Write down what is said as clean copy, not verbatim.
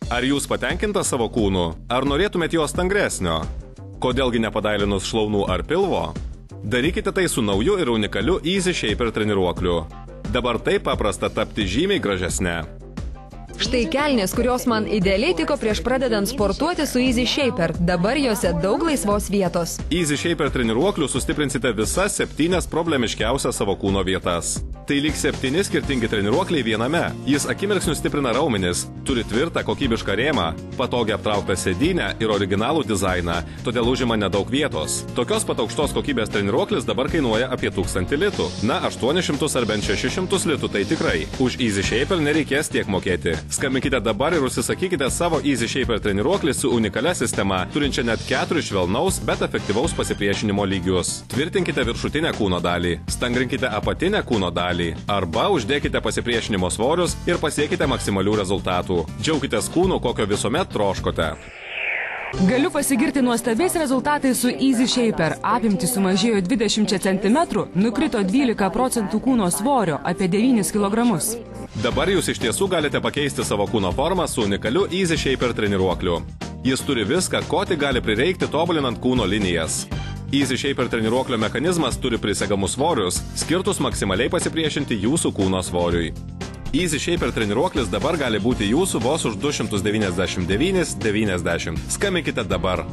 Ar jūs patenkintas savo kūnu? Ar norėtumėt jo stangresnio? Kodėlgi nepadailinus šlaunų ar pilvo? Darykite tai su nauju ir unikaliu Easy Shaper treniruokliu. Dabar taip paprasta tapti žymiai gražesnė. Štai kelnės, kurios man idealiai tiko prieš pradedant sportuoti su Easy Shaper. Dabar jose daug laisvos vietos. Easy Shaper treniruokliu sustiprinsite visas 7 problemiškiausias savo kūno vietas. Tai lyg 7 skirtingi treniruokliai viename. Jis akimirksniu stiprina raumenis, turi tvirtą kokybišką rėmą, patogiai aptrauktą sėdynę ir originalų dizainą, todėl užima nedaug vietos. Tokios pat aukštos kokybės treniruoklis dabar kainuoja apie 1000 litų. Na, 800 ar bent 600 litų tai tikrai. Už Easy Shaper nereikės tiek mokėti. Skambinkite dabar ir užsisakykite savo Easy Shaper treniruoklį su unikalia sistema, turinčia net 4 švelnaus, bet efektyvaus pasipriešinimo lygius. Tvirtinkite viršutinę kūno dalį, stangrinkite apatinę kūno dalį, arba uždėkite pasipriešinimo svorius ir pasiekite maksimalių rezultatų. Džiaukitės kūnu, kokio visuomet troškote. Galiu pasigirti nuostabiais rezultatais su Easy Shaper. Apimtis sumažėjo 20 cm, nukrito 12% kūno svorio, apie 9 kg. Dabar jūs iš tiesų galite pakeisti savo kūno formą su unikaliu Easy Shaper treniruokliu. Jis turi viską, ko tik gali prireikti tobulinant kūno linijas. Easy Shaper treniruoklio mechanizmas turi prisegamus svorius, skirtus maksimaliai pasipriešinti jūsų kūno svoriui. Easy Shaper treniruoklis dabar gali būti jūsų vos už 299,90. Skambinkite dabar.